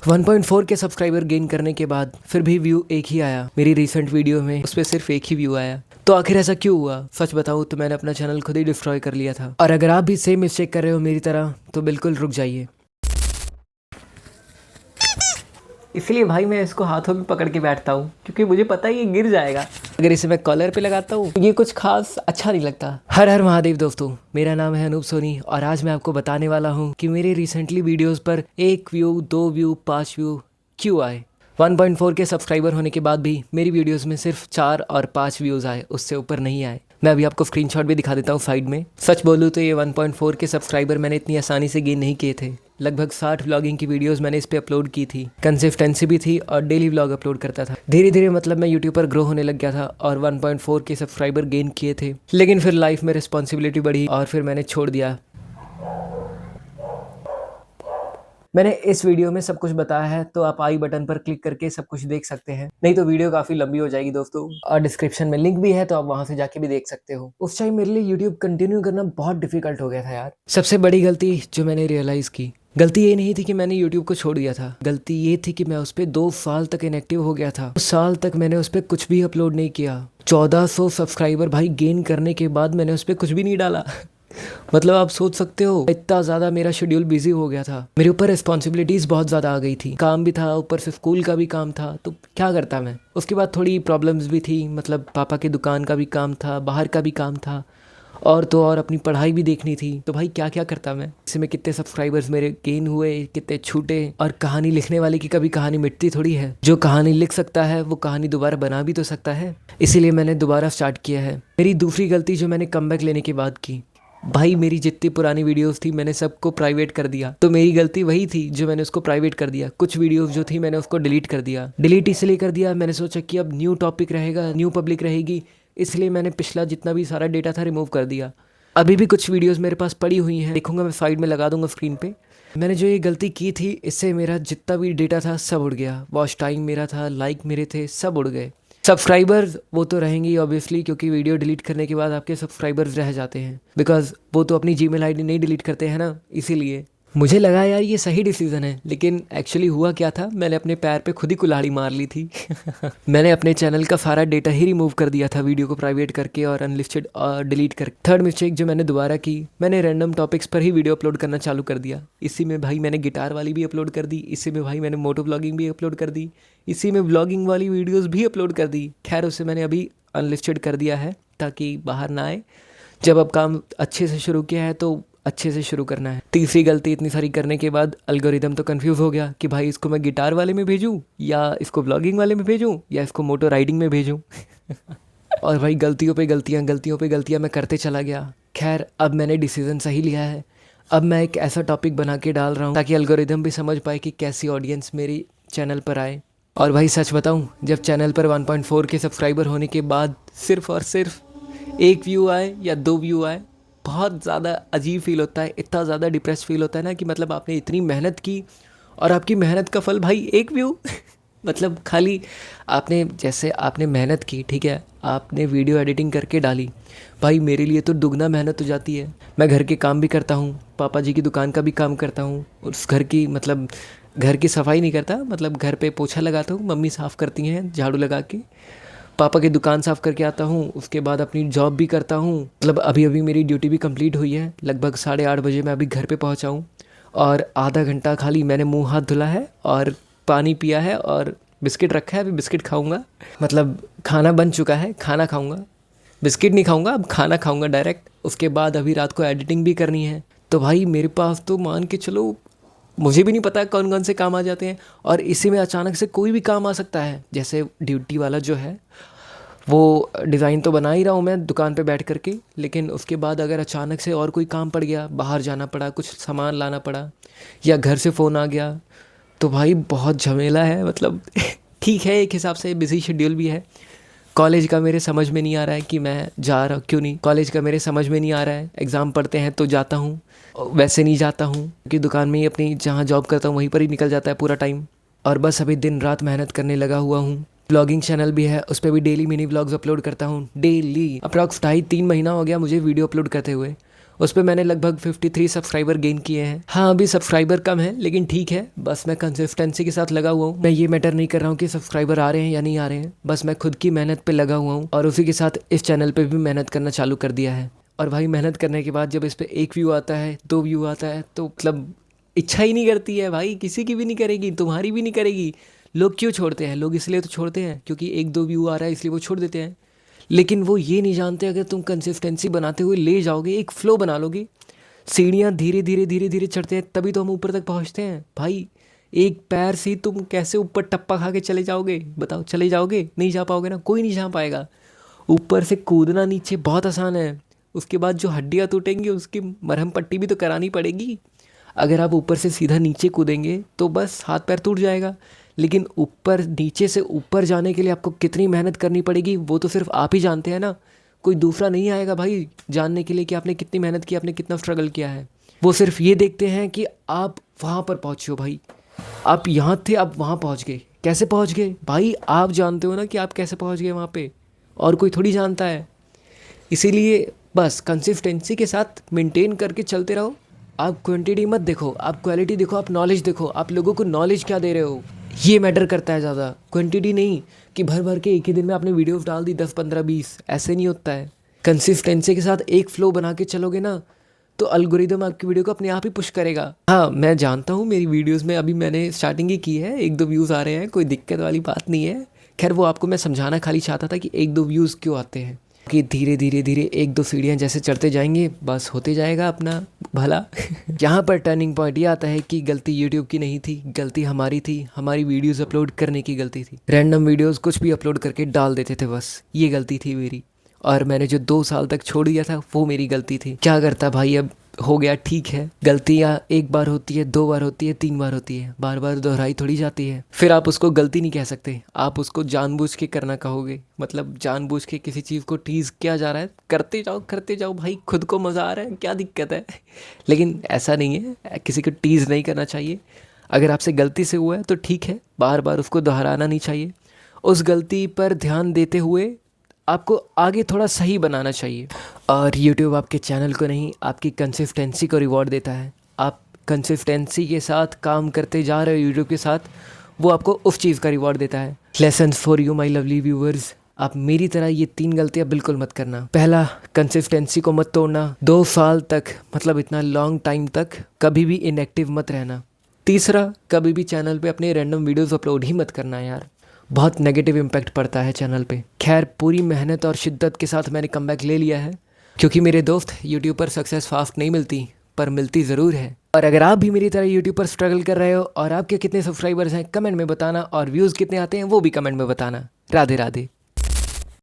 1.4 के subscriber gain करने के बाद फिर भी व्यू एक ही आया। मेरी रिसेंट वीडियो में उस पर सिर्फ एक ही व्यू आया। तो आखिर ऐसा क्यों हुआ? सच बताऊं तो मैंने अपना चैनल खुद ही डिस्ट्रॉय कर लिया था। और अगर आप भी सेम मिस्टेक कर रहे हो मेरी तरह तो बिल्कुल रुक जाइए। इसलिए भाई मैं इसको हाथों में पकड़ के बैठता हूँ क्योंकि मुझे पता है ये गिर जाएगा। अगर इसे मैं कॉलर पे लगाता हूँ ये कुछ खास अच्छा नहीं लगता। हर हर महादेव दोस्तों, मेरा नाम है अनूप सोनी और आज मैं आपको बताने वाला हूँ कि मेरे रिसेंटली वीडियोस पर 1 व्यू, 2 व्यू, 5 व्यू क्यों आए। 1.4 के सब्सक्राइबर होने के बाद भी मेरी वीडियोस में सिर्फ 4 और 5 व्यूज़ आए, उससे ऊपर नहीं आए। मैं अभी आपको स्क्रीनशॉट भी दिखा देता हूँ साइड में। सच बोलूँ तो ये 1.4 के सब्सक्राइबर मैंने इतनी आसानी से गेन नहीं किए थे। लगभग 60 व्लॉगिंग की वीडियोस मैंने इस पे अपलोड की थी, कंसिस्टेंसी भी थी और डेली व्लॉग अपलोड करता था। धीरे धीरे मतलब मैं यूट्यूब पर ग्रो होने लग गया था और 1.4 के सब्सक्राइबर गेन किए थे। लेकिन फिर लाइफ में रिस्पॉन्सिबिलिटी बढ़ी और फिर मैंने छोड़ दिया। मैंने इस वीडियो में सब कुछ बताया है तो आप आई बटन पर क्लिक करके सब कुछ देख सकते हैं, नहीं तो वीडियो काफी लंबी हो जाएगी दोस्तों। और डिस्क्रिप्शन में लिंक भी है तो आप वहां से जाके भी देख सकते हो। उस टाइम मेरे लिए यूट्यूब कंटिन्यू करना बहुत डिफिकल्ट हो गया था यार। सबसे बड़ी गलती जो मैंने रियलाइज की, गलती ये नहीं थी कि मैंने यूट्यूब को छोड़ दिया था, गलती ये थी कि मैं उस पर 2 साल तक इनएक्टिव हो गया था। 2 साल तक मैंने उस पर कुछ भी अपलोड नहीं किया। 1400 सब्सक्राइबर भाई गेन करने के बाद मैंने उस पर कुछ भी नहीं डाला। मतलब आप सोच सकते हो इतना ज़्यादा मेरा शेड्यूल बिजी हो गया था। मेरे ऊपर रिस्पॉन्सिबिलिटीज़ बहुत ज़्यादा आ गई थी, काम भी था, ऊपर से स्कूल का भी काम था, तो क्या करता मैं। उसके बाद थोड़ी प्रॉब्लम्स भी थी, मतलब पापा की दुकान का भी काम था, बाहर का भी काम था, और तो और अपनी पढ़ाई भी देखनी थी। तो भाई क्या क्या करता मैं। इसमें कितने सब्सक्राइबर्स मेरे गेन हुए, कितने छूटे। और कहानी लिखने वाले की कभी कहानी मिटती थोड़ी है। जो कहानी लिख सकता है वो कहानी दोबारा बना भी तो सकता है। इसीलिए मैंने दोबारा स्टार्ट किया है। मेरी दूसरी गलती जो मैंने कमबैक लेने के बाद की, भाई मेरी जितनी पुरानी वीडियोस थी मैंने सबको प्राइवेट कर दिया। तो मेरी गलती वही थी जो मैंने उसको प्राइवेट कर दिया। कुछ वीडियोस जो थी मैंने उसको डिलीट कर दिया। डिलीट इसलिए कर दिया, मैंने सोचा कि अब न्यू टॉपिक रहेगा, न्यू पब्लिक रहेगी, इसलिए मैंने पिछला जितना भी सारा डेटा था रिमूव कर दिया। अभी भी कुछ वीडियोस मेरे पास पड़ी हुई हैं, देखूंगा मैं साइड में लगा दूंगा स्क्रीन पे। मैंने जो ये गलती की थी इससे मेरा जितना भी डेटा था सब उड़ गया। वॉच टाइम मेरा था, लाइक मेरे थे, सब उड़ गए। सब्सक्राइबर्स वो तो रहेंगे ही ऑब्वियसली, क्योंकि वीडियो डिलीट करने के बाद आपके सब्सक्राइबर्स रह जाते हैं, बिकॉज वो तो अपनी जीमेल आईडी नहीं डिलीट करते हैं ना, इसीलिए। मुझे लगा यार ये सही डिसीजन है, लेकिन एक्चुअली हुआ क्या था, मैंने अपने पैर पे खुद ही कुल्हाड़ी मार ली थी। मैंने अपने चैनल का सारा डेटा ही रिमूव कर दिया था, वीडियो को प्राइवेट करके और अनलिस्टेड डिलीट कर। थर्ड मिस्टेक जो मैंने दोबारा की, मैंने रैंडम टॉपिक्स पर ही वीडियो अपलोड करना चालू कर दिया। इसी में भाई मैंने गिटार वाली भी अपलोड कर दी, इसी में भाई मैंने मोटो ब्लॉगिंग भी अपलोड कर दी, इसी में ब्लॉगिंग वाली वीडियोज़ भी अपलोड कर दी। खैर उसे मैंने अभी अनलिस्टेड कर दिया है ताकि बाहर ना आए। जब अब काम अच्छे से शुरू किया है तो अच्छे से शुरू करना है। तीसरी गलती, इतनी सारी करने के बाद एल्गोरिदम तो कंफ्यूज हो गया कि भाई इसको मैं गिटार वाले में भेजूं या इसको ब्लॉगिंग वाले में भेजूं या इसको मोटो राइडिंग में भेजूं। और भाई गलतियों पे गलतियां मैं करते चला गया। खैर अब मैंने डिसीजन सही लिया है। अब मैं एक ऐसा टॉपिक बना के डाल रहा हूँ ताकि एल्गोरिदम भी समझ पाए कि कैसी ऑडियंस मेरी चैनल पर आए। और भाई सच बताऊँ, जब चैनल पर 1.4 के सब्सक्राइबर होने के बाद सिर्फ और सिर्फ 1 व्यू आए या 2 व्यू आए, बहुत ज़्यादा अजीब फील होता है, इतना ज़्यादा डिप्रेस फील होता है ना कि मतलब आपने इतनी मेहनत की और आपकी मेहनत का फल भाई 1 व्यू। मतलब खाली आपने, जैसे आपने मेहनत की, ठीक है, आपने वीडियो एडिटिंग करके डाली, भाई मेरे लिए तो दुगना मेहनत हो जाती है। मैं घर के काम भी करता हूँ, पापा जी की दुकान का भी काम करता हूँ, उस घर की मतलब घर की सफाई नहीं करता, मतलब घर पे पोछा लगाता हूँ, मम्मी साफ़ करती हैं झाड़ू लगा के, पापा की दुकान साफ़ करके आता हूँ, उसके बाद अपनी जॉब भी करता हूँ। मतलब अभी अभी मेरी ड्यूटी भी कंप्लीट हुई है, लगभग 8:30 बजे मैं अभी घर पे पहुँचा हूँ और आधा घंटा खाली मैंने मुंह हाथ धुला है और पानी पिया है और बिस्किट रखा है, अभी बिस्किट खाऊंगा। मतलब खाना बन चुका है, खाना खाऊंगा, बिस्किट नहीं खाऊंगा, अब खाना खाऊंगा डायरेक्ट। उसके बाद अभी रात को एडिटिंग भी करनी है। तो भाई मेरे पास तो मान के चलो, मुझे भी नहीं पता कौन कौन से काम आ जाते हैं और इसी में अचानक से कोई भी काम आ सकता है। जैसे ड्यूटी वाला जो है वो डिज़ाइन तो बना ही रहा हूँ मैं दुकान पे बैठ करके, लेकिन उसके बाद अगर अचानक से और कोई काम पड़ गया, बाहर जाना पड़ा, कुछ सामान लाना पड़ा या घर से फ़ोन आ गया, तो भाई बहुत झमेला है। मतलब ठीक है, एक हिसाब से बिज़ी शेड्यूल भी है। कॉलेज का मेरे समझ में नहीं आ रहा है कि मैं जा रहा क्यों नहीं, कॉलेज का मेरे समझ में नहीं आ रहा है, एग्ज़ाम पढ़ते हैं तो जाता हूँ, वैसे नहीं जाता हूँ क्योंकि दुकान में ही अपनी जहाँ जॉब करता हूँ वहीं पर ही निकल जाता है पूरा टाइम। और बस अभी दिन रात मेहनत करने लगा हुआ हूँ। ब्लॉगिंग चैनल भी है, उस पर भी डेली मिनी ब्लॉग्स अपलोड करता हूँ, डेली। अप्रॉक्स 2.5-3 महीना हो गया मुझे वीडियो अपलोड करते हुए उस पर मैंने लगभग 53 सब्सक्राइबर गेन किए हैं। हाँ, अभी सब्सक्राइबर कम है लेकिन ठीक है, बस मैं कंसिस्टेंसी के साथ लगा हुआ हूँ। मैं ये मैटर नहीं कर रहा हूँ कि सब्सक्राइबर आ रहे हैं या नहीं आ रहे हैं, बस मैं खुद की मेहनत पे लगा हुआ हूँ और उसी के साथ इस चैनल पे भी मेहनत करना चालू कर दिया है। और भाई मेहनत करने के बाद जब इस पर 1 व्यू आता है, 2 व्यू आता है, तो मतलब इच्छा ही नहीं करती है भाई, किसी की भी नहीं करेगी, तुम्हारी भी नहीं करेगी। लोग क्यों छोड़ते हैं? लोग इसलिए तो छोड़ते हैं क्योंकि 1-2 व्यू आ रहा है इसलिए वो छोड़ देते हैं। लेकिन वो ये नहीं जानते अगर तुम कंसिस्टेंसी बनाते हुए ले जाओगे, एक फ्लो बना लोगे, सीढ़ियाँ धीरे धीरे धीरे धीरे चढ़ते हैं तभी तो हम ऊपर तक पहुँचते हैं भाई। एक पैर से तुम कैसे ऊपर टप्पा खा के चले जाओगे? बताओ, चले जाओगे? नहीं जा पाओगे ना, कोई नहीं जा पाएगा। ऊपर से कूदना नीचे बहुत आसान है, उसके बाद जो हड्डियाँ टूटेंगी उसकी मरहम पट्टी भी तो करानी पड़ेगी। अगर आप ऊपर से सीधा नीचे कूदेंगे तो बस हाथ पैर टूट जाएगा, लेकिन ऊपर नीचे से ऊपर जाने के लिए आपको कितनी मेहनत करनी पड़ेगी वो तो सिर्फ आप ही जानते हैं ना। कोई दूसरा नहीं आएगा भाई जानने के लिए कि आपने कितनी मेहनत की, आपने कितना स्ट्रगल किया है। वो सिर्फ ये देखते हैं कि आप वहाँ पर पहुँचे हो भाई, आप यहाँ थे, आप वहाँ पहुँच गए। कैसे पहुँच गए भाई? आप जानते हो ना कि आप कैसे पहुँच गए वहाँ पे, और कोई थोड़ी जानता है। इसीलिए बस कंसिस्टेंसी के साथ मेंटेन करके चलते रहो। आप क्वांटिटी मत देखो, आप क्वालिटी देखो, आप नॉलेज देखो, आप लोगों को नॉलेज क्या दे रहे हो, ये मैटर करता है ज़्यादा, क्वांटिटी नहीं कि भर भर के एक ही दिन में आपने वीडियोस डाल दी 10 15 20, ऐसे नहीं होता है। कंसिस्टेंसी के साथ एक फ्लो बना के चलोगे ना तो अल्गोरिदम आपकी वीडियो को अपने आप ही पुश करेगा। हाँ, मैं जानता हूँ मेरी वीडियोस में अभी मैंने स्टार्टिंग ही की है, 1-2 व्यूज़ आ रहे हैं, कोई दिक्कत वाली बात नहीं है। खैर वो आपको मैं समझाना खाली चाहता था कि 1-2 व्यूज़ क्यों आते हैं, कि धीरे धीरे धीरे 1-2 सीढ़ियाँ जैसे चढ़ते जाएंगे बस होते जाएगा अपना भला। यहाँ पर टर्निंग पॉइंट ये आता है कि गलती यूट्यूब की नहीं थी, गलती हमारी थी, हमारी वीडियोस अपलोड करने की गलती थी। रैंडम वीडियोस कुछ भी अपलोड करके डाल देते थे, बस ये गलती थी मेरी। और मैंने जो 2 साल तक छोड़ दिया था वो मेरी गलती थी। क्या करता भाई, अब हो गया, ठीक है। गलतियाँ एक बार होती है, 2 बार होती है, 3 बार होती है, बार बार दोहराई थोड़ी जाती है। फिर आप उसको गलती नहीं कह सकते, आप उसको जानबूझ के करना कहोगे। मतलब जानबूझ के किसी चीज़ को टीज़ किया जा रहा है, करते जाओ भाई, खुद को मज़ा आ रहा है, क्या दिक्कत है? लेकिन ऐसा नहीं है, किसी को टीज़ नहीं करना चाहिए। अगर आपसे गलती से हुआ है तो ठीक है, बार बार उसको दोहराना नहीं चाहिए। उस गलती पर ध्यान देते हुए आपको आगे थोड़ा सही बनाना चाहिए। और YouTube आपके चैनल को नहीं, आपकी कंसिस्टेंसी को रिवॉर्ड देता है। आप कंसिस्टेंसी के साथ काम करते जा रहे हो YouTube के साथ, वो आपको उस चीज़ का रिवॉर्ड देता है। Lessons for you my lovely viewers, आप मेरी तरह ये 3 गलतियाँ बिल्कुल मत करना। पहला, कंसिस्टेंसी को मत तोड़ना। 2 साल तक, मतलब इतना लॉन्ग टाइम तक कभी भी इनएक्टिव मत रहना। तीसरा, कभी भी चैनल पे अपने रैंडम वीडियोस अपलोड ही मत करना यार, बहुत नेगेटिव इम्पैक्ट पड़ता है चैनल पे। खैर पूरी मेहनत और शिद्दत के साथ मैंने कमबैक ले लिया है, क्योंकि मेरे दोस्त यूट्यूब पर सक्सेस फास्ट नहीं मिलती, पर मिलती ज़रूर है। और अगर आप भी मेरी तरह यूट्यूब पर स्ट्रगल कर रहे हो और आपके कितने सब्सक्राइबर्स हैं कमेंट में बताना, और व्यूज़ कितने आते हैं वो भी कमेंट में बताना। राधे राधे।